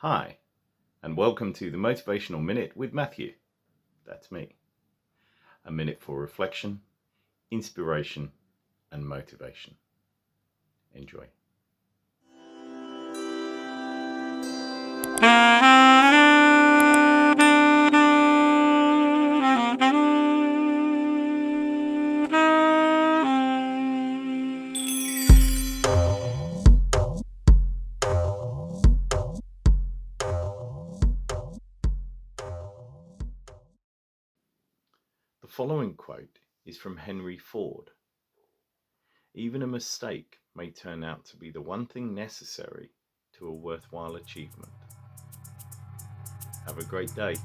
Hi, and welcome to the Motivational Minute with Matthew. That's me. A minute for reflection, inspiration, and motivation. Enjoy. The following quote is from Henry Ford. Even a mistake may turn out to be the one thing necessary to a worthwhile achievement. Have a great day.